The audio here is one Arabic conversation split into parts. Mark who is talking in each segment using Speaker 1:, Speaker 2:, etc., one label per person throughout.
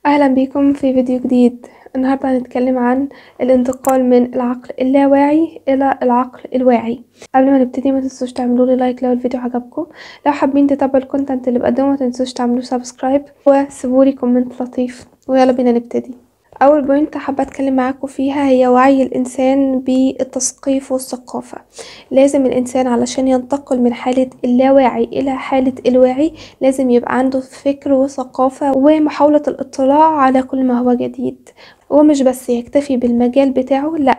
Speaker 1: اهلا بيكم في فيديو جديد. النهارده هنتكلم عن الانتقال من العقل اللاواعي الى العقل الواعي. قبل ما نبتدي ما تنسوش تعملوا لي لايك لو الفيديو عجبكم. لو حابين تتابعوا الكونتنت اللي بقدمه ما تنسوش تعملوا سبسكرايب وسيبوا لي كومنت لطيف. ويلا بينا نبتدي. اول بوينت حابه اتكلم معاكم فيها هي وعي الانسان بالتثقيف والثقافه. لازم الانسان علشان ينتقل من حاله اللاواعي الى حاله الواعي لازم يبقى عنده فكر وثقافه ومحاوله الاطلاع على كل ما هو جديد، ومش بس يكتفي بالمجال بتاعه، لا،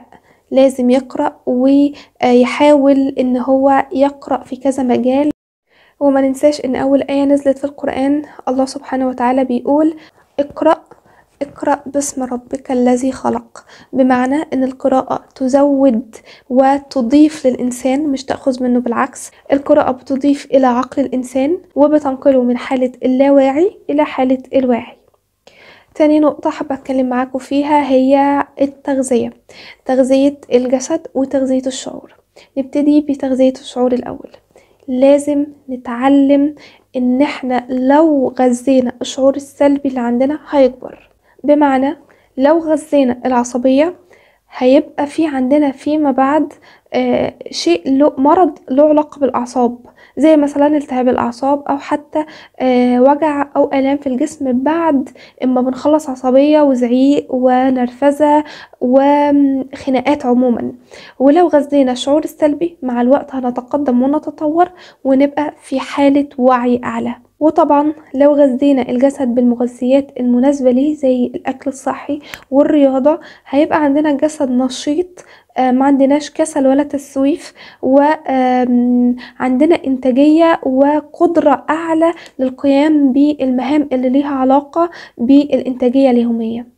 Speaker 1: لازم يقرأ ويحاول ان هو يقرأ في كذا مجال. وما ننساش ان اول آية نزلت في القرآن الله سبحانه وتعالى بيقول اقرأ باسم ربك الذي خلق، بمعنى ان القراءة تزود وتضيف للإنسان مش تأخذ منه، بالعكس القراءة بتضيف إلى عقل الإنسان وبتنقله من حالة اللاواعي إلى حالة الواعي. تاني نقطة حابة أتكلم معاكم فيها هي التغذية، تغذية الجسد وتغذية الشعور. نبتدي بتغذية الشعور الأول. لازم نتعلم ان احنا لو غذينا الشعور السلبي اللي عندنا هيكبر، بمعنى لو غذينا العصبية هيبقى في عندنا فيما بعد شيء مرض له علاقة بالأعصاب، زي مثلا التهاب الأعصاب أو حتى وجع أو آلام في الجسم بعد إما بنخلص عصبية وزعيق ونرفزة وخناقات عموما. ولو غذينا الشعور السلبي مع الوقت هنتقدم ونتطور ونبقى في حالة وعي أعلى. وطبعا لو غذينا الجسد بالمغذيات المناسبة ليه زي الأكل الصحي والرياضة هيبقى عندنا جسد نشيط، ما عندناش كسل ولا تسويف، وعندنا إنتاجية وقدرة أعلى للقيام بالمهام اللي ليها علاقة بالإنتاجية اليومية.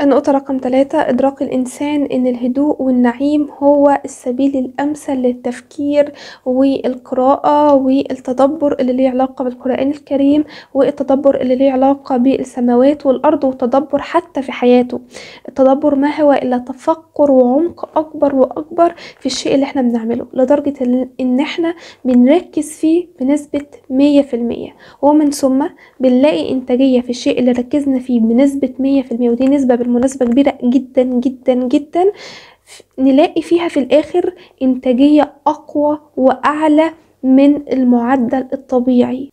Speaker 1: النقطة رقم 3 إدراك الإنسان إن الهدوء والنعيم هو السبيل الأمثل للتفكير والقراءة والتدبر اللي ليه علاقة بالقرآن الكريم، والتدبر اللي ليه علاقة بالسماوات والأرض، والتدبر حتى في حياته. التدبر ما هو إلا تفكر وعمق أكبر وأكبر في الشيء اللي احنا بنعمله، لدرجة إن احنا بنركز فيه بنسبة 100%، ومن ثم بنلاقي إنتاجية في الشيء اللي ركزنا فيه بنسبة 100%، ودي نسبة بالمناسبة كبيرة جدا جدا جدا. نلاقي فيها في الآخر إنتاجية أقوى وأعلى من المعدل الطبيعي.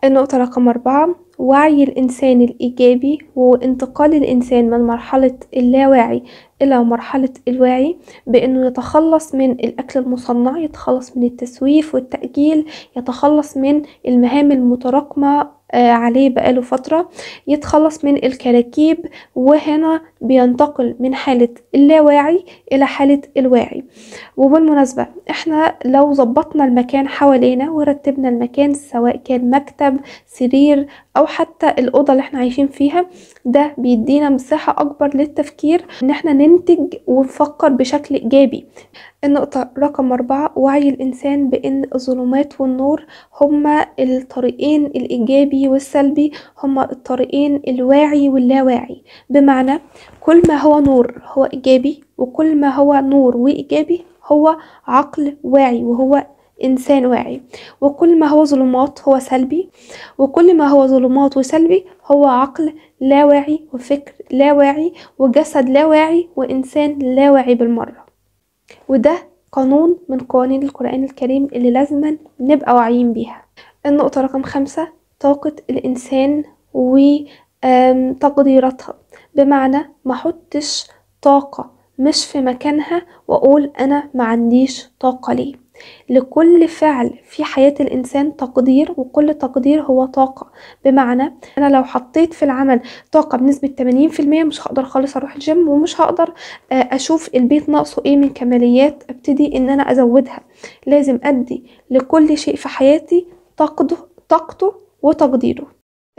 Speaker 1: النقطة رقم 4 وعي الإنسان الإيجابي وانتقال الإنسان من مرحلة اللاواعي إلى مرحلة الواعي بأنه يتخلص من الأكل المصنع، يتخلص من التسويف والتأجيل، يتخلص من المهام المتراكمة عليه بقاله فترة، يتخلص من الكراكيب. وهنا بينتقل من حالة اللاواعي إلى حالة الواعي. وبالمناسبة احنا لو ظبطنا المكان حوالينا ورتبنا المكان سواء كان مكتب، سرير، او حتى الأوضة اللي احنا عايشين فيها، ده بيدينا مساحة اكبر للتفكير ان احنا ننتج ونفكر بشكل ايجابي. النقطة رقم 4 وعي الإنسان بأن الظلمات والنور هما الطريقين، الإيجابي والسلبي هما الطريقين الواعي واللاواعي، بمعنى كل ما هو نور هو إيجابي، وكل ما هو نور وإيجابي هو عقل واعي وهو إنسان واعي، وكل ما هو ظلمات هو سلبي، وكل ما هو ظلمات وسلبي هو عقل لا واعي وفكر لا واعي وجسد لا واعي وإنسان لا واعي بالمرة. وده قانون من قوانين القرآن الكريم اللي لازم نبقى واعيين بيها. النقطة رقم 5 طاقة الإنسان وتقديراتها، بمعنى ما حطش طاقة مش في مكانها وأقول أنا ما عنديش طاقة ليه. لكل فعل في حياة الإنسان تقدير، وكل تقدير هو طاقة. بمعنى أنا لو حطيت في العمل طاقة بنسبة 80% مش هقدر خالص أروح الجيم، ومش هقدر أشوف البيت ناقصه إيه من كماليات أبتدي إن أنا أزودها. لازم أدي لكل شيء في حياتي طاقته وتقديره.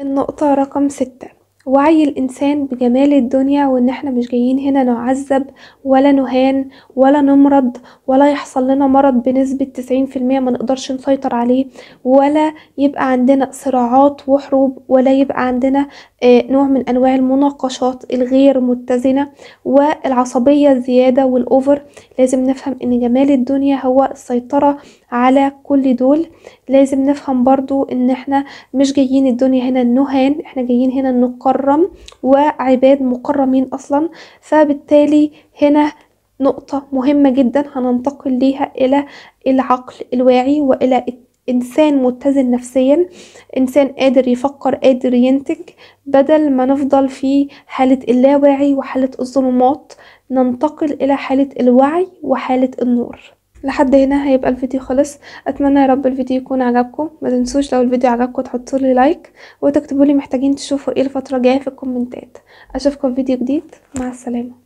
Speaker 1: النقطة رقم 6 وعي الإنسان بجمال الدنيا، وإن احنا مش جايين هنا نعذب ولا نهان ولا نمرض ولا يحصل لنا مرض بنسبة 90% ما نقدرش نسيطر عليه، ولا يبقى عندنا صراعات وحروب، ولا يبقى عندنا نوع من أنواع المناقشات الغير متزنة والعصبية الزيادة والأوفر. لازم نفهم إن جمال الدنيا هو السيطرة على كل دول. لازم نفهم برضو إن احنا مش جايين الدنيا هنا نهان، احنا جايين هنا نقرب مكرم وعباد مكرمين اصلا. فبالتالي هنا نقطة مهمة جدا هننتقل ليها الى العقل الواعي والى انسان متزن نفسيا، انسان قادر يفكر، قادر ينتج، بدل ما نفضل في حالة اللاوعي وحالة الظلمات، ننتقل الى حالة الوعي وحالة النور. لحد هنا هيبقى الفيديو خلص. اتمنى يا رب الفيديو يكون عجبكم. ما تنسوش لو الفيديو عجبكم تحطوا لي لايك وتكتبوا لي محتاجين تشوفوا ايه الفترة الجاية في الكومنتات. اشوفكم في فيديو جديد، مع السلامة.